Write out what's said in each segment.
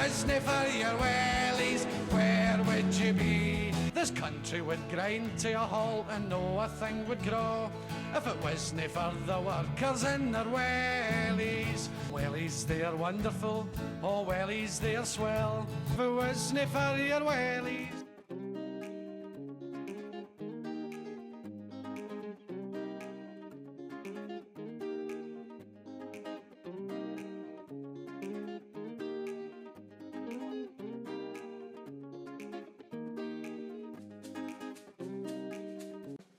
wasn't for your wellies, where would you be? This country would grind to a halt and no a thing would grow if it wasn't for the workers in their wellies. Wellies, they're wonderful, oh wellies, they're swell. If it wasn't for your wellies.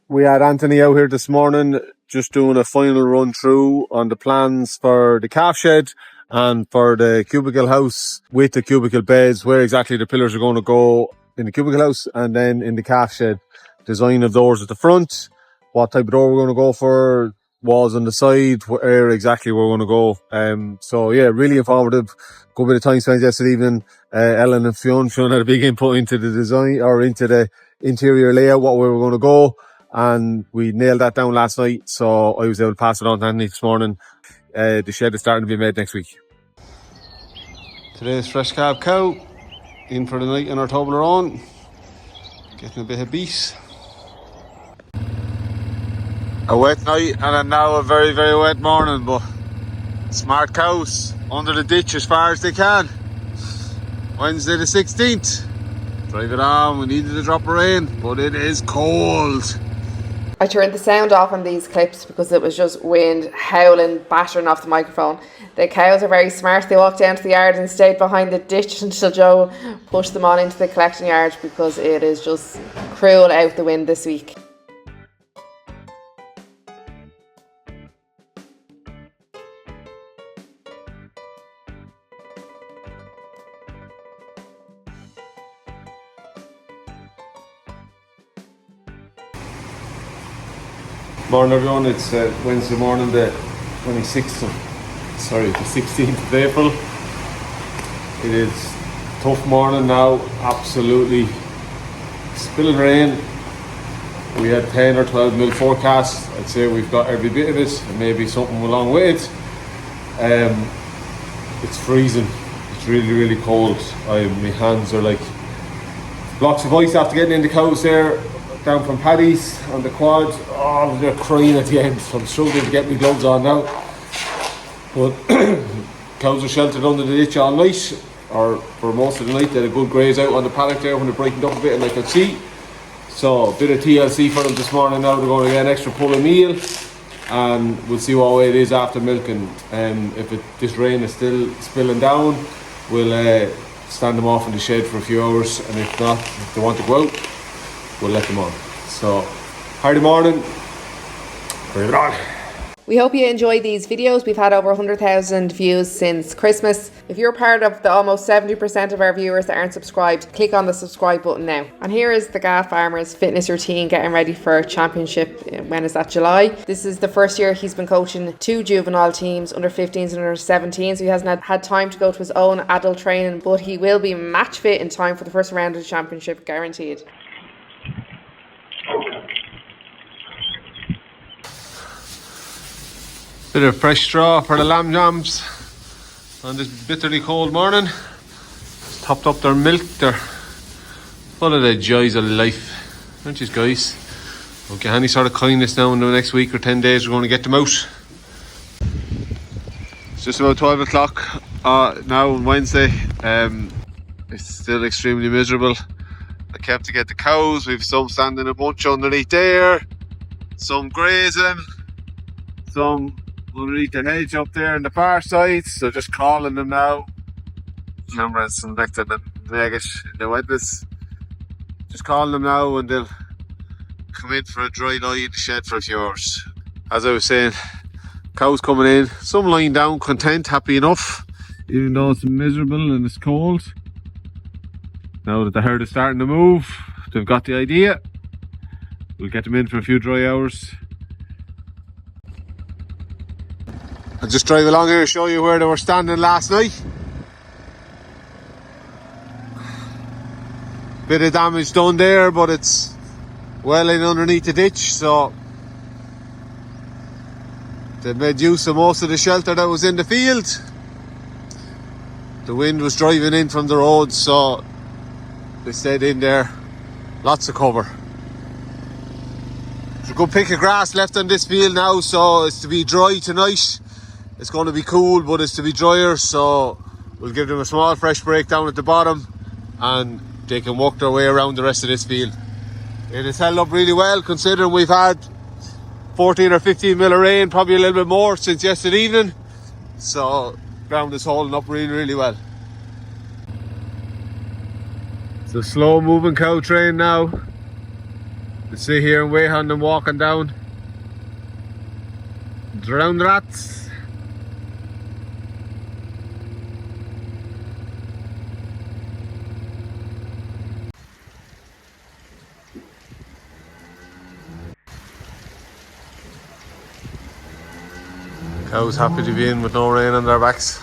We had Anthony out here this morning just doing a final run through on the plans for the calf shed and for the cubicle house with the cubicle beds, where exactly the pillars are going to go in the cubicle house and then in the calf shed. Design of doors at the front, what type of door we're going to go for, walls on the side, where exactly we're going to go. So yeah, really informative. Good bit of time spent yesterday evening. Ellen and Fionn had a big input into the design or into the interior layout, what we were going to go. And we nailed that down last night, so I was able to pass it on to Anthony this morning. The shed is starting to be made next week. Today's fresh calf cow in for the night in our Toblerone, getting a bit of beat. A wet night and now a very, very wet morning, but smart cows under the ditch as far as they can. Wednesday the 16th. Drive it on, we needed a drop of rain, but it is cold. I turned the sound off on these clips because it was just wind howling, battering off the microphone. The cows are very smart. They walked down to the yard and stayed behind the ditch until Joe pushed them on into the collecting yard because it is just cruel out the wind this week. Morning everyone, it's Wednesday morning, the 16th of April. It is a tough morning now, absolutely spilling rain. We had 10 or 12 mil forecast. I'd say we've got every bit of it and maybe something along with it. It's freezing, it's really, really cold. My hands are like blocks of ice after getting in the cows there. Down from Paddy's on the quad. Oh, they're crying at the end. I'm struggling to get my gloves on now. But cows are sheltered under the ditch all night, or for most of the night. They had a good graze out on the paddock there when it brightened up a bit and I could see. So a bit of TLC for them this morning now. They're going to get an extra pull of meal and we'll see what way it is after milking. If this rain is still spilling down, we'll stand them off in the shed for a few hours, and if not, if they want to go out, we'll let them on. So, hardy morning. Bring it on. We hope you enjoy these videos. We've had over 100,000 views since Christmas. If you're part of the almost 70% of our viewers that aren't subscribed, click on the subscribe button now. And here is the Gaff Farmers fitness routine getting ready for championship. When is that? July. This is the first year he's been coaching 2 juvenile teams, under 15s and under 17s. So he hasn't had time to go to his own adult training, but he will be match fit in time for the first round of the championship, guaranteed. Bit of fresh straw for the lamb jams on this bitterly cold morning. Topped up their milk. They're full of the joys of life, aren't you guys? Okay, any sort of kindness now in the next week or 10 days we're going to get them out. It's just about 12 o'clock now on Wednesday. It's still extremely miserable. I kept to get the cows. We've some standing a bunch underneath there, some grazing, some underneath the hedge up there on the far side, so just calling them now. Remember, it's selected in Vegas in the wetness. Just calling them now and they'll come in for a dry lie in the shed for a few hours. As I was saying, cows coming in, some lying down content, happy enough, even though it's miserable and it's cold. Now that the herd is starting to move, they've got the idea. We'll get them in for a few dry hours. I'll just drive along here and show you where they were standing last night. Bit of damage done there, but it's well in underneath the ditch, so they made use of most of the shelter that was in the field. The wind was driving in from the road, so they stayed in there. Lots of cover. There's a good pick of grass left on this field now, so it's to be dry tonight. It's going to be cool, but it's to be drier, so we'll give them a small fresh break down at the bottom and they can walk their way around the rest of this field. It has held up really well, considering we've had 14 or 15 mil of rain, probably a little bit more since yesterday evening. So ground is holding up really, really well. It's a slow moving cow train now. You sit here and wait on them walking down. Drowned rats. Cows happy to be in with no rain on their backs.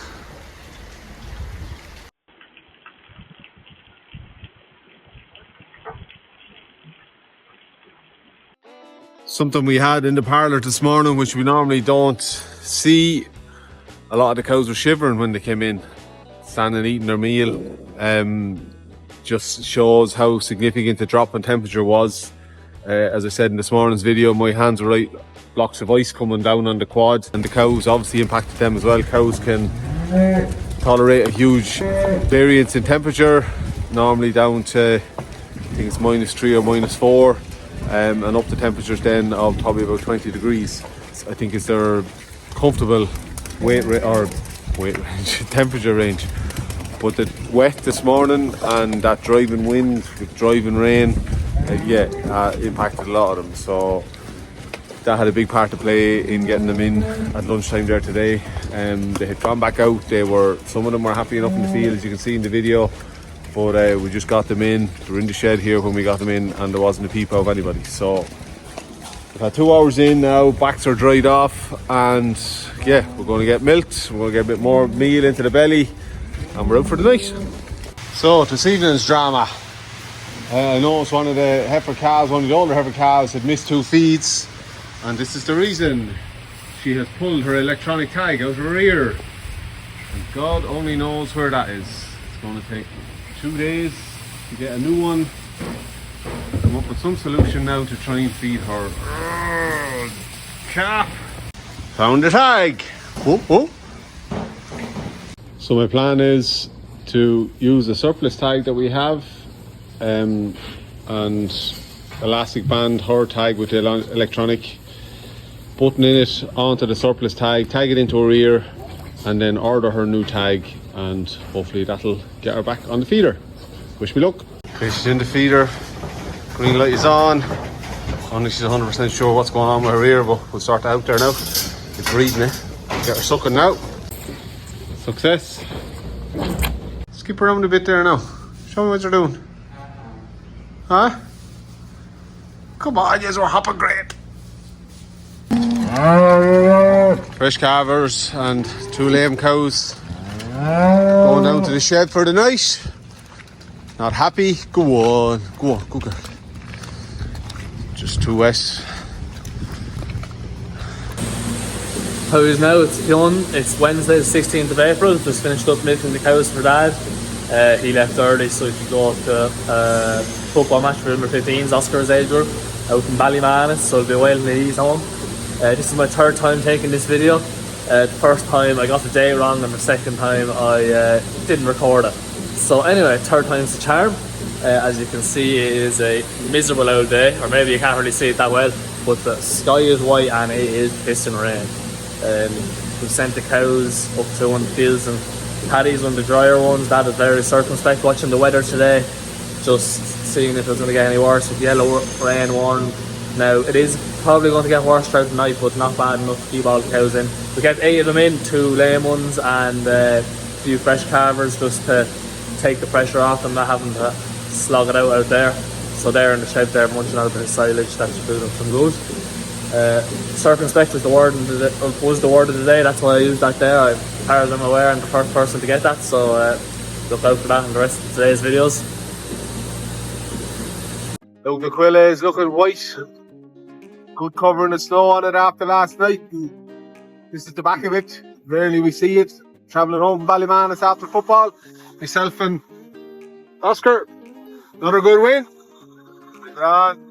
Something we had in the parlour this morning, which we normally don't see. A lot of the cows were shivering when they came in, standing eating their meal. Just shows how significant the drop in temperature was. As I said in this morning's video, my hands were like blocks of ice coming down on the quad, and the cows obviously impacted them as well. Cows can tolerate a huge variance in temperature, normally down to, I think it's -3 or -4. And up to temperatures then of probably about 20 degrees. I think it's their comfortable temperature range. But the wet this morning and that driving wind with driving rain, impacted a lot of them. So that had a big part to play in getting them in at lunchtime there today. They had gone back out. Some of them were happy enough in the field, as you can see in the video. But we just got them in. They were in the shed here when we got them in, and there wasn't a peep of anybody. So we've had 2 hours in now, backs are dried off, and yeah, we're going to get milked. We're going to get a bit more meal into the belly, and we're out for the night. So this evening's drama. I noticed one of the older heifer calves had missed 2 feeds, and this is the reason. She has pulled her electronic tag out of her ear, and God only knows where that is. It's going to take 2 days to get a new one. Come up with some solution now to try and feed her calf. Found the tag. Whoop. So my plan is to use the surplus tag that we have and elastic band her tag with the electronic button in it onto the surplus tag, tag it into her ear, and then order her new tag, and hopefully that'll get her back on the feeder. Wish me luck. Okay, she's in the feeder. Green light is on. Only she's 100% sure what's going on with her ear, but we'll sort that out there now. It's reading it. Get her sucking now. Success. Skip around a bit there now. Show me what you're doing. Huh? Come on, yes, we're hopping great. Fresh calvers and 2 lame cows going down to the shed for the night. Not happy? Go on, go girl. Just too wet. How is now? It's done. It's Wednesday the 16th of April. Just finished up milking the cows for Dad. He left early so he could go to a football match for number 15s, Oscar's age group, out in Ballymanus, so it'll be a while till he's home. This is my 3rd time taking this video. The first time I got the day wrong, and the second time I didn't record it. So anyway, 3rd time's the charm. As you can see, it is a miserable old day, or maybe you can't really see it that well, but the sky is white and it is pissing rain. We've sent the cows up to one of the fields, and Paddy's one of the drier ones. That is very circumspect watching the weather today, just seeing if it's going to get any worse with yellow rain warning. Now it is probably going to get worse throughout the night, but not bad enough to keep all the cows in. We kept 8 of them in, 2 lame ones and a few fresh calvers, just to take the pressure off them, not having to slog it out there. So they're in the shed there munching out a bit of silage. That should do them some good. Circumspect was the word of the day. That's why I used that there. I'm part of them aware and the first person to get that, so look out for that in the rest of today's videos. Look, the quilla is looking white. Good covering of snow on it after last night. This is the back of it. Rarely we see it. travelling home from Ballymanus after football. Myself and Oscar. Another good win. Bring it on.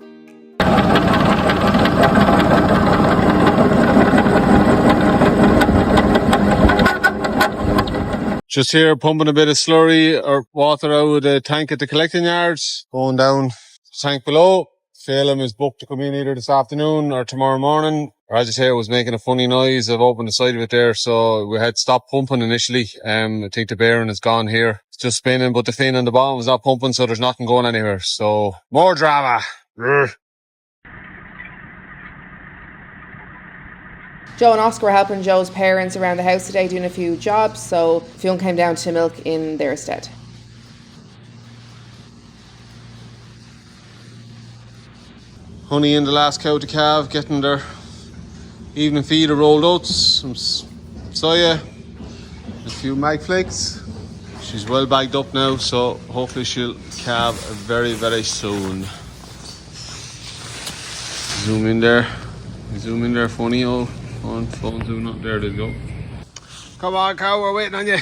Just here pumping a bit of slurry or water out of the tank at the collecting yards. Going down the tank below. Phelan is booked to come in either this afternoon or tomorrow morning. Our agitator was making a funny noise. I've opened the side of it there, so we had stopped pumping initially. I think the bearing is gone here. It's just spinning, but the fin on the bottom is not pumping, so there's nothing going anywhere. So, more drama. Rrr. Joe and Oscar were helping Joe's parents around the house today doing a few jobs, so Fionn came down to milk in their stead. Honey in the last cow to calve, getting their evening feed of rolled oats, some soya, a few mag flakes. She's well bagged up now, so hopefully she'll calve very, very soon. Zoom in there, funny old phone zoom up. There they go. Come on, cow, we're waiting on you.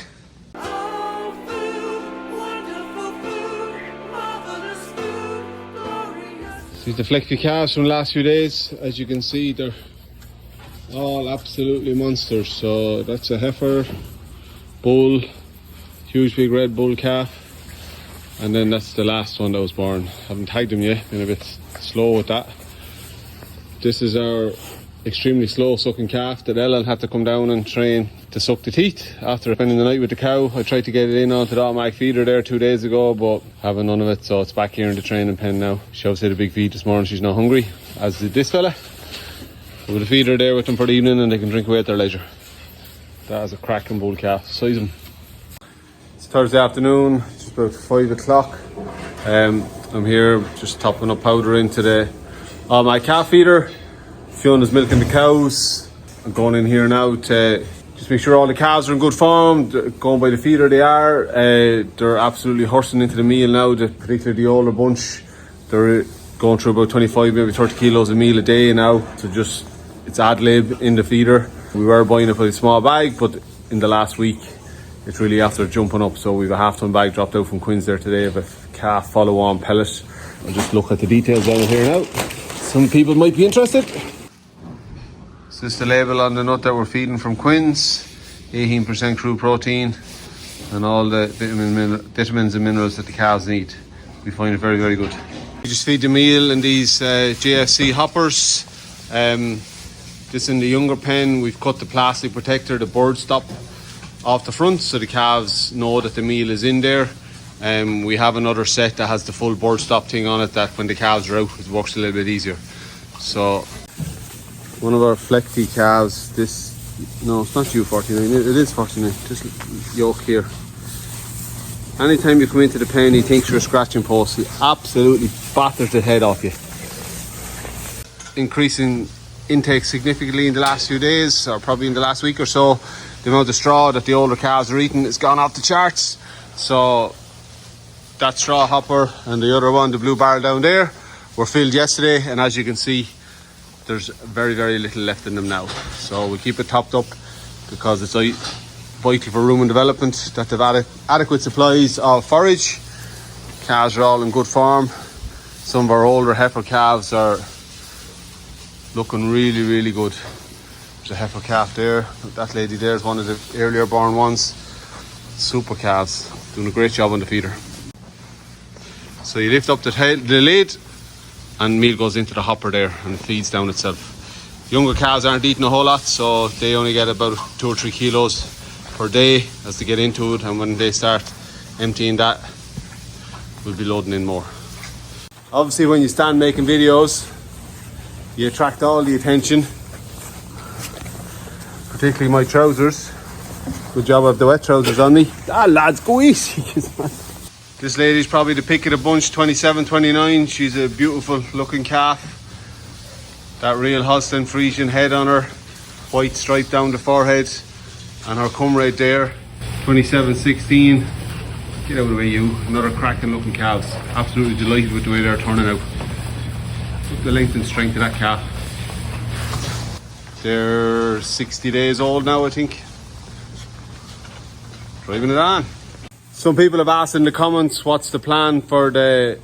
These are the flexi calves from the last few days. As you can see, they're all absolutely monsters. So that's a heifer, bull, huge big red bull calf, and then that's the last one that was born. Haven't tagged them yet, been a bit slow with that. This is our extremely slow sucking calf that Ellen had to come down and train to suck the teeth after spending the night with the cow. I tried to get it in onto the automatic feeder there 2 days ago, but having none of it, so it's back here in the training pen now. She obviously had a big feed this morning, she's not hungry, as did this fella. So with a feeder there with them for the evening and they can drink away at their leisure. That is a cracking bull calf, size them. It's Thursday afternoon, it's about 5 o'clock. I'm here just topping up powder into my calf feeder. Fiona's milking the cows. I'm going in here now to just make sure all the calves are in good form. They're going by the feeder they are. They're absolutely horsing into the meal now, particularly the older bunch. They're going through about 25, maybe 30 kilos of meal a day now. So just, it's ad lib in the feeder. We were buying it for a small bag, but in the last week, it's really after jumping up. So we've a half-ton bag dropped out from Quinns there today of a calf follow-on pellet. I'll just look at the details down here now. Some people might be interested. This is the label on the nut that we're feeding from Quinns. 18% crude protein and all the vitamins and minerals that the calves need. We find it very, very good. We just feed the meal in these JFC hoppers. This in the younger pen, we've cut the plastic protector, the bird stop off the front, so the calves know that the meal is in there. We have another set that has the full bird stop thing on it, that when the calves are out, it works a little bit easier. So one of our flexi calves, no, it's not U49, it is 49, this yoke here. Anytime you come into the pen, he thinks you're a scratching post, he absolutely batters the head off you. Increasing intake significantly in the last few days, or probably in the last week or so. The amount of straw that the older calves are eating has gone off the charts. So that straw hopper and the other one, the blue barrel down there, were filled yesterday, and as you can see, there's very, very little left in them now. So we keep it topped up because it's vital for rumen development that they've adequate supplies of forage. Calves are all in good form. Some of our older heifer calves are looking really, really good. There's a heifer calf there. That lady there is one of the earlier born ones. Super calves, doing a great job on the feeder. So you lift up the lid and meal goes into the hopper there and it feeds down itself. Younger calves aren't eating a whole lot, so they only get about 2 or 3 kilos per day as they get into it, and when they start emptying that, we'll be loading in more. Obviously when you stand making videos, you attract all the attention, particularly my trousers. Good job of the wet trousers on me. Ah lads, go easy. This lady's probably the pick of the bunch, 27, 29. She's a beautiful looking calf. That real Holstein Friesian head on her, white stripe down the forehead, and her comrade there, 27, 16. Get out of the way, you. Another cracking looking calves. Absolutely delighted with the way they're turning out. Look at the length and strength of that calf. They're 60 days old now, I think. driving it on. Some people have asked in the comments what's the plan for the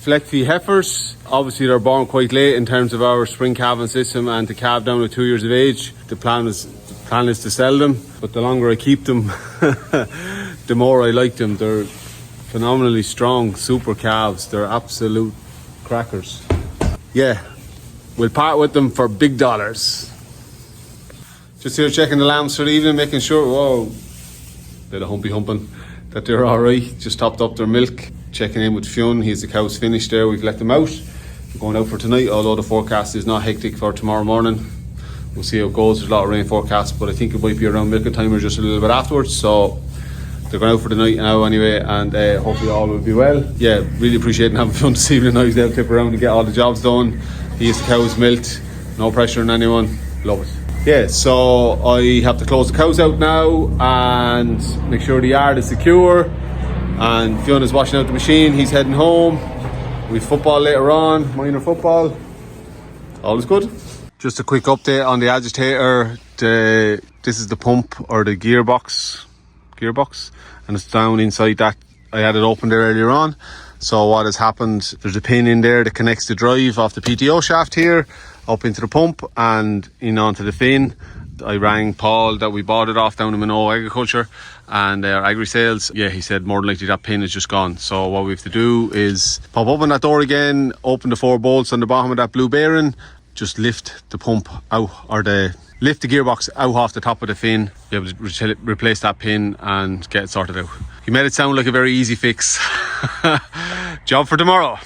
Flexi heifers. Obviously they're born quite late in terms of our spring calving system, and to calve down to 2 years of age. The plan is to sell them, but the longer I keep them the more I like them. They're phenomenally strong, super calves. They're absolute crackers. Yeah, we'll part with them for big dollars. Just here checking the lambs for the evening, making sure, whoa, bit of humpy humping, that they're alright. Just topped up their milk. Checking in with Fionn, he's the cows finished there, we've let them out. We're going out for tonight, although the forecast is not hectic for tomorrow morning. We'll see how it goes. There's a lot of rain forecast, but I think it might be around milking time or just a little bit afterwards. So they're going out for the night now anyway, and hopefully all will be well. Yeah, really appreciating having fun this evening. Now he's able to tip around and get all the jobs done. He has the cows milked, no pressure on anyone. Love it. Yeah, so I have to close the cows out now and make sure the yard is secure. And Fiona's washing out the machine, he's heading home. We've football later on, minor football. All is good. Just a quick update on the agitator. This is the pump or the gearbox, and it's down inside that. I had it open there earlier on. So what has happened, there's a pin in there that connects the drive off the PTO shaft here up into the pump and in onto the fin. I rang Paul that we bought it off down in Minnow Agriculture and agri sales. Yeah, he said more than likely that pin is just gone. So what we have to do is pop open that door again, open the 4 bolts on the bottom of that blue bearing, just lift the pump out, or lift the gearbox out off the top of the fin, be able to replace that pin and get it sorted out. He made it sound like a very easy fix. Job for tomorrow.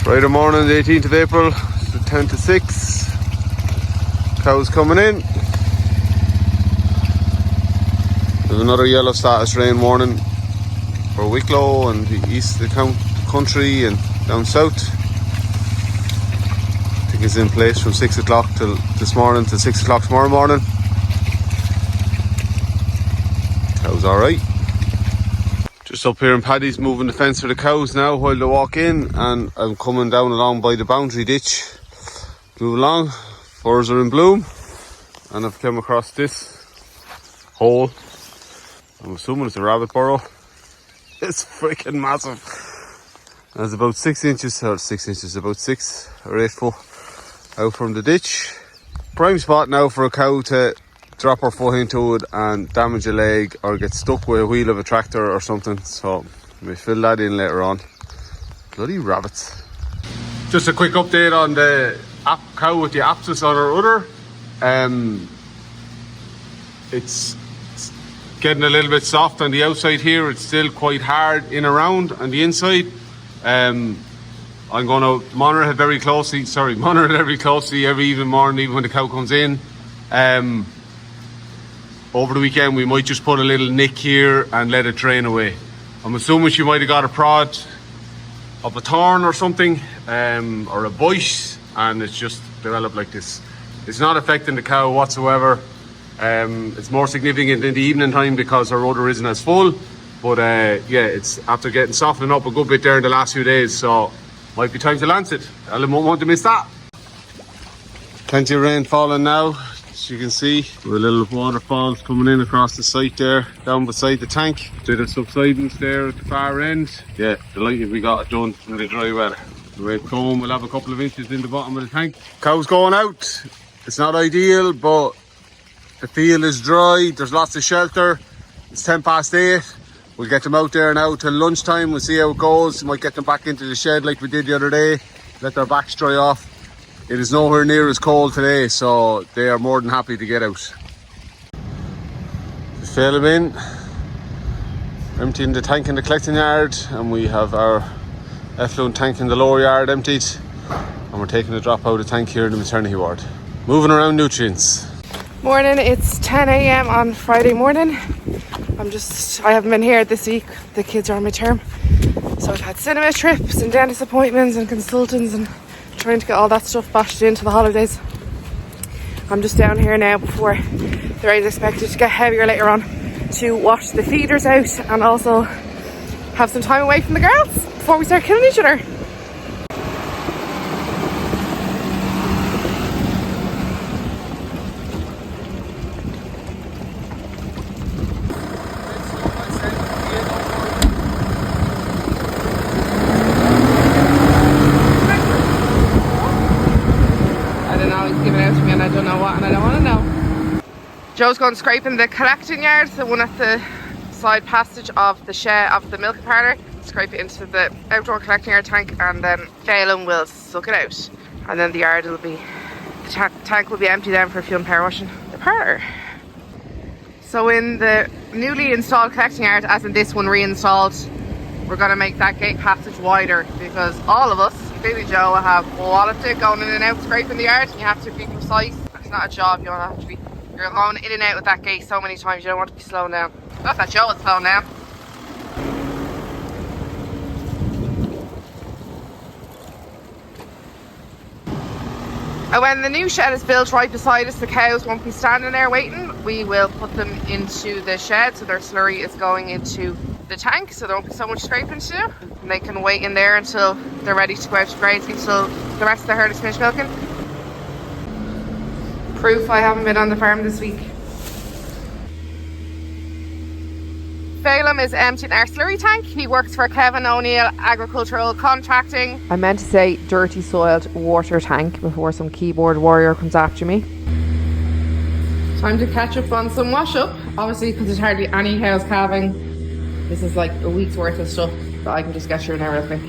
Friday morning, the 18th of April, it's 10 to 6. Cows coming in. There's another yellow status rain warning for Wicklow and the east of the country and down south. I think it's in place from 6 o'clock till this morning till 6 o'clock tomorrow morning. Cows alright. Just up here in Paddy's, moving the fence for the cows now while they walk in, and I'm coming down along by the boundary ditch. Move along, furze are in bloom, and I've come across this hole. I'm assuming it's a rabbit burrow. It's freaking massive. And it's about 6 inches, or 6 inches, about 6 or 8 foot out from the ditch. Prime spot now for a cow to drop her foot into it and damage a leg or get stuck with a wheel of a tractor or something. So we fill that in later on. Bloody rabbits. Just a quick update on the cow with the abscess on her udder. It's getting a little bit soft on the outside here. It's still quite hard in around on the inside. I'm going to monitor it very closely every evening morning, even when the cow comes in. Over the weekend we might just put a little nick here and let it drain away. I'm assuming she might have got a prod of a thorn or something, or a bite, and it's just developed like this. It's not affecting the cow whatsoever. It's more significant in the evening time because her udder isn't as full, but yeah, it's after getting softened up a good bit there in the last few days, so might be time to lance it. I won't want to miss that. Plenty of rain falling now, as you can see. With a little waterfalls coming in across the site there, down beside the tank. Bit of subsidence there at the far end. Yeah, delighted we got it done in the dry weather. The way it's going, we'll have a couple of inches in the bottom of the tank. Cows going out. It's not ideal, but the field is dry, there's lots of shelter. It's 10 past 8. We'll get them out there now till lunchtime. We'll see how it goes. We might get them back into the shed like we did the other day. Let their backs dry off. It is nowhere near as cold today, so they are more than happy to get out. We fill them in, emptying the tank in the collecting yard, and we have our effluent tank in the lower yard emptied, and we're taking a drop out of the tank here in the maternity ward. Moving around nutrients. Morning, it's 10 a.m. on Friday morning. I haven't been here this week. The kids are on my term. So I've had cinema trips and dentist appointments and consultants and trying to get all that stuff bashed into the holidays. I'm just down here now before the rain's expected to get heavier later on to wash the feeders out and also have some time away from the girls before we start killing each other. Joe's going scraping the collecting yard, the one at the side passage of the shed of the milk parlour. Scrape it into the outdoor collecting yard tank, and then Phelan will suck it out. And then the yard will be, the tank will be empty then for fuel and power washing the parlour. So in the newly installed collecting yard, as in this one reinstalled, we're going to make that gate passage wider because all of us, including Joe, have walloped it going in and out scraping the yard. You have to be precise. It's not a job, you don't have to be. You're going in and out with that gate so many times, you don't want to be slowing down. Not that Joe is slowing down. And when the new shed is built right beside us, the cows won't be standing there waiting. We will put them into the shed, so their slurry is going into the tank, so there won't be so much scraping to do. And they can wait in there until they're ready to go out to grazing, until the rest of the herd is finished milking. Proof I haven't been on the farm this week. Phelan is emptying our slurry tank. He works for Kevin O'Neill Agricultural Contracting. I meant to say dirty soiled water tank before some keyboard warrior comes after me. Time to catch up on some wash up. Obviously, because there's hardly any cows calving, this is like a week's worth of stuff that I can just get through now real quick.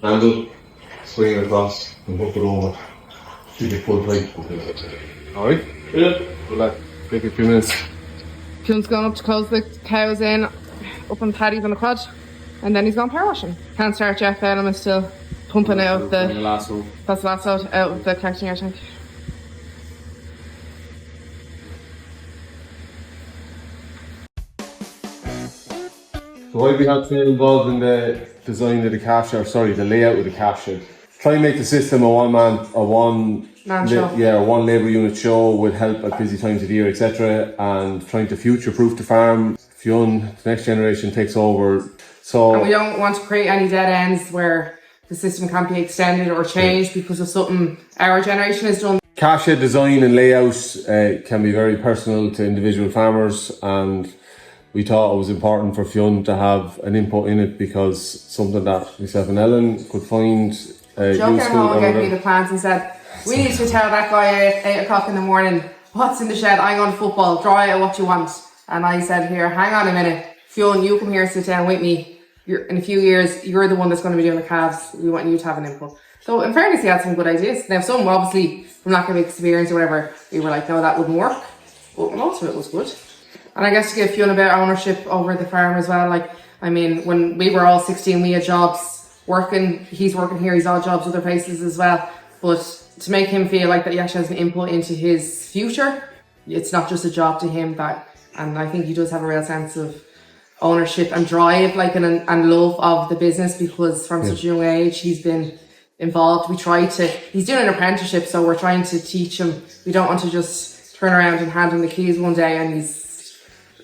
Handle, swing it across and hook it over. Keep it full plate. Alright? Yeah. We'll take a few minutes. Fion's going up to close the cows in, up on the paddies on the quad, and then he's gone power washing. Can't start yet, Phelan is still pumping out of the last load. That's the last load out of the collecting air tank. So why we had been involved in the design of the calf shed, the layout of the calf shed. Try and make the system a one labour unit show with help at busy times of the year, etc. And trying to future-proof the farm. Fionn, the next generation, takes over. So, and we don't want to create any dead ends where the system can't be extended or changed because of something our generation has done. Calf shed design and layout can be very personal to individual farmers, and we thought it was important for Fionn to have an input in it because something that myself and Ellen could find Joe came home and gave me the plans and said, we need to tell that guy at 8 o'clock in the morning what's in the shed. I'm on football, draw it what you want. And I said, here, hang on a minute, Fionn, you come here, sit down with me. In a few years, you're the one that's going to be doing the calves. We want you to have an input. So in fairness, he had some good ideas. Now some obviously from lack of experience or whatever, we were like, no, that wouldn't work. But most of it was good. And I guess to give Fionn a bit of ownership over the farm as well. Like, I mean, when we were all 16, we had jobs working. He's working here, he's all jobs other places as well. But to make him feel like that he actually has an input into his future, it's not just a job to him. And I think he does have a real sense of ownership and drive, like, and love of the business, because from such a young age he's been involved. He's doing an apprenticeship, so we're trying to teach him. We don't want to just turn around and hand him the keys one day and he's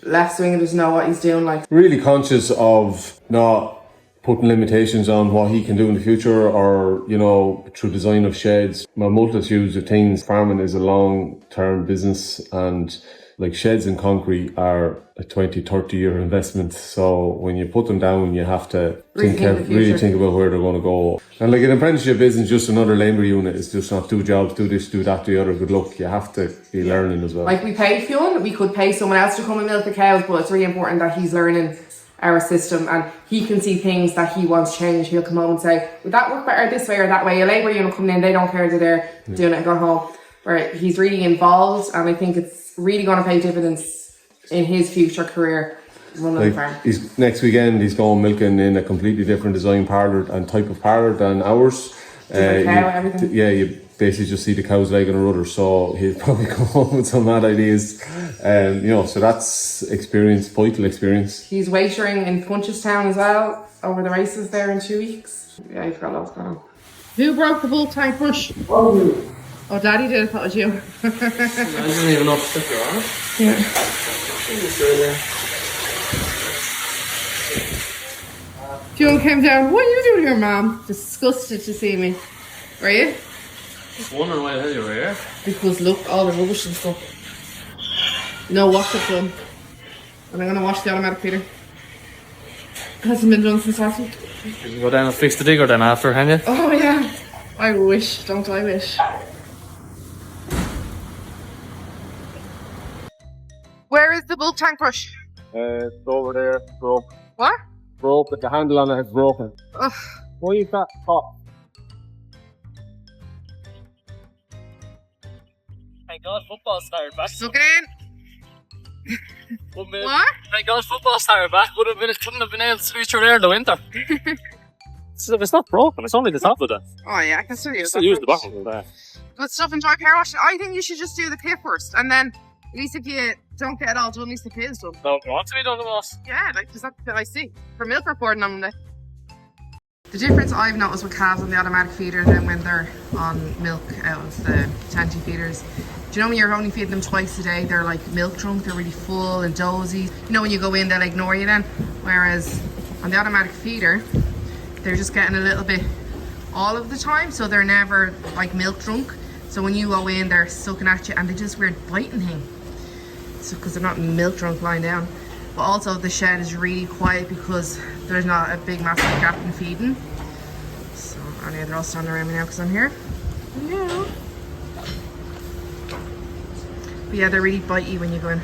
left swinging, doesn't know what he's doing. Like, really conscious of not putting limitations on what he can do in the future, or, you know, through design of sheds. My multitudes of things. Farming is a long-term business, and like sheds in concrete are a 20-30 year investment. So when you put them down, you have to really think about where they're going to go. And like an apprenticeship isn't just another labour unit. It's just not 2 jobs, do this, do that, do the other. Good luck. You have to be learning as well. Like, we pay Fionn, we could pay someone else to come and milk the cows, but it's really important that he's learning our system and he can see things that he wants changed. He'll come home and say, would that work better this way or that way? A labour unit coming in, they don't care, they're there doing it and going home. Where he's really involved, and I think it's really going to pay dividends in his future career running the farm. Next weekend he's going milking in a completely different design parlour and type of parlour than ours. Different cow, everything. You basically just see the cow's leg on a rudder, so he'll probably come home with some mad ideas. So that's vital experience. He's waitering in Punchestown as well over the races there in 2 weeks. Yeah, he's got lots going on. Who broke the bull tank brush? Oh, Daddy did. I thought it was you. I didn't even know if it took you on. Yeah. Joan came down. What are you doing here, Mom? Disgusted to see me. Were you? Just wondering why the hell you were here. Because look, all the rubbish and stuff. No wash up done. And I'm gonna wash the automatic feeder. Hasn't been done since last week. You can go down and fix the digger then after, can you? Oh yeah. I wish, don't I wish. Where is the bulk tank brush? It's over there, broke. What? Broke, but the handle on it is broken. Ugh. Why is that hot? Thank God football started back. Suck it in. What? Thank God football started back. Couldn't have been able to switch through there in the winter. So it's not broken, it's only the top of it. Oh yeah, I can still use Still use the bottom of that. Good stuff and dry power wash. I think you should just do the kit first, and then at least if you don't get it all done, at least the kit is done. No, you want to be done the most? Yeah, like there's that bit I see. For milk reporting on Monday. The difference I've noticed with calves on the automatic feeder than when they're on milk out of the tanty feeders. Do you know when you're only feeding them twice a day, they're like milk drunk, they're really full and dozy. You know when you go in, they'll ignore you then. Whereas on the automatic feeder, they're just getting a little bit all of the time, so they're never like milk drunk. So when you go in, they're sucking at you and they do this weird biting thing. So because they're not milk drunk lying down. But also the shed is really quiet because there's not a big massive gap in feeding. So anyway, they're all standing around me now because I'm here. Yeah. But yeah, they're really bitey when you go in.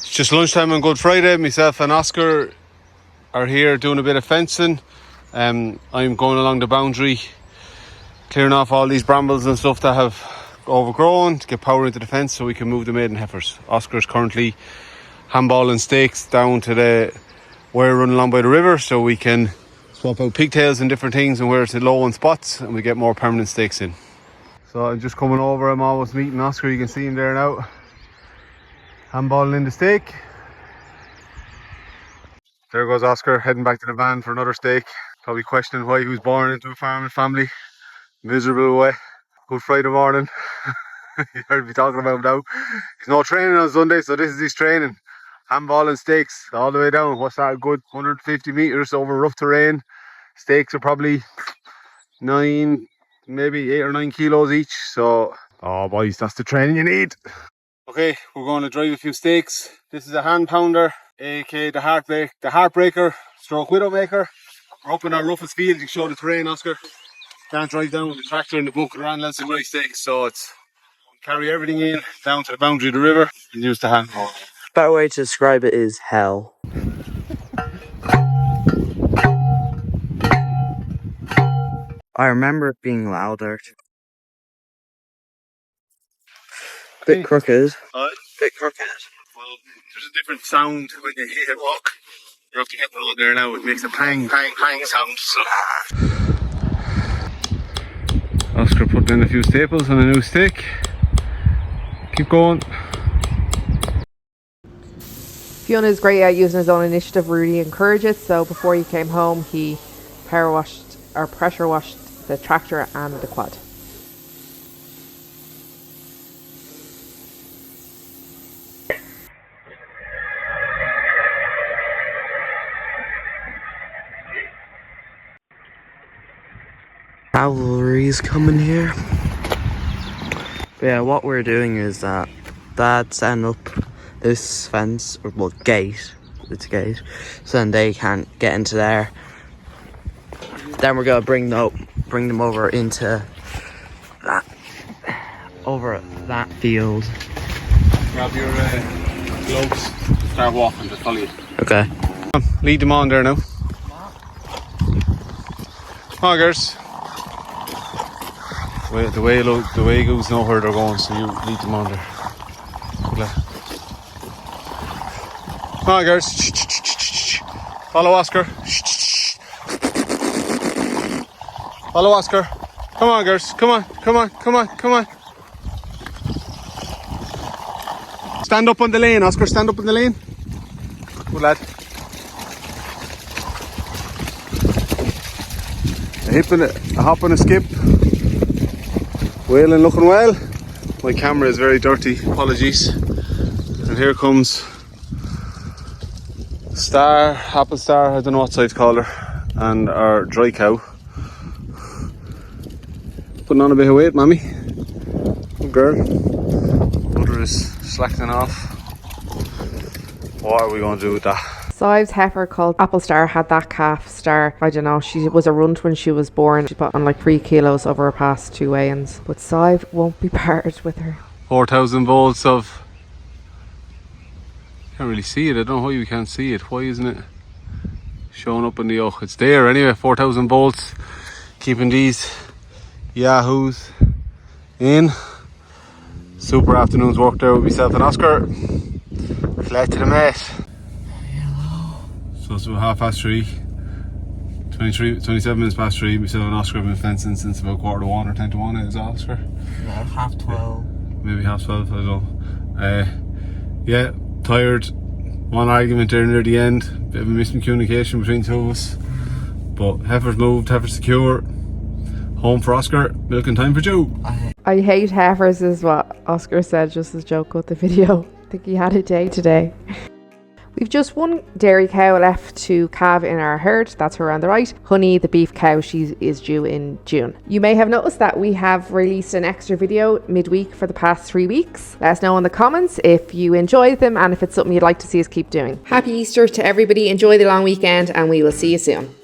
It's just lunchtime on Good Friday. Myself and Oscar are here doing a bit of fencing. I'm going along the boundary, clearing off all these brambles and stuff that have overgrown to get power into the fence so we can move the maiden heifers. Oscar's currently handballing stakes down to the wire running along by the river so we can swap out pigtails and different things and where it's low on spots and we get more permanent stakes in. So I'm just coming over, I'm almost meeting Oscar, you can see him there now. Handballing in the stake. There goes Oscar heading back to the van for another stake. Probably questioning why he was born into a farming family. Miserable way. Good Friday morning. You heard me talking about him now. He's no training on Sunday, so this is his training. Handballing stakes all the way down. What's that? A good 150 metres over rough terrain. Stakes are probably 9, maybe 8 or 9 kilos each. So, oh boys, that's the training you need. Okay, we're going to drive a few stakes. This is a hand pounder, aka the heartbreaker, stroke widowmaker. We're up in our roughest field. You can show the terrain, Oscar. Can't drive down with the tractor in the bucket around lots of great stakes, so it's carry everything in down to the boundary of the river and use the hand pounder. Better way to describe it is hell. I remember it being louder. Bit crooked. Bit crooked. Well, there's a different sound when you hit a rock. You're up to get the road there now, it makes a pang, pang, pang sound. So. Oscar put in a few staples on a new stake. Keep going. Fiona is great at using his own initiative, really encourage it. So before he came home, he pressure washed the tractor and the quad. Cavalry's coming here. But yeah, what we're doing is that Dad's setting up this fence, or well, gate. It's a gate, so then they can't get into there. Then we're gonna bring them over into that field. Grab your gloves, start walking, just follow you. Okay. Lead them on there now. Come on, girls. The way goes know where they're going, so you lead them on there. Good lad. Come on, girls. Follow Oscar. Follow Oscar. Come on, girls. Come on, come on, come on, come on. Stand up on the lane, Oscar. Stand up on the lane. Good lad. a hop and a skip. Whaling looking well. My camera is very dirty, apologies. And here comes Star, Apple Star, I don't know what side to call her, and our dry cow. Putting on a bit of weight, mammy. Good girl. Mother is slacking off. What are we going to do with that? Sive's heifer called Apple Star had that calf Star. I don't know, she was a runt when she was born. She put on like 3 kilos over her past 2 weigh-ins. But Sive won't be parted with her. 4,000 volts of... Can't really see it. I don't know why you can't see it. Why isn't it showing up in the yoke? It's there anyway. 4,000 volts. Keeping these yahoos in. Super afternoon's work there with myself and Oscar. Glad to the mess. So it's about 3:30. 27 minutes past 3. Myself and Oscar have been fencing since about 1:15 or 10 to 1. Is that Oscar? Yeah, 12:30. Maybe 12:30. I don't know. Yeah, tired. One argument there near the end. Bit of a miscommunication between two of us. But heifer's moved, heifer's secure. Home for Oscar. Milking time for Joe. I hate heifers is what Oscar said just as a joke with the video. I think he had a day today. We've just one dairy cow left to calve in our herd. That's her on the right. Honey, the beef cow, she is due in June. You may have noticed that we have released an extra video midweek for the past 3 weeks. Let us know in the comments if you enjoyed them and if it's something you'd like to see us keep doing. Happy Easter to everybody. Enjoy the long weekend and we will see you soon.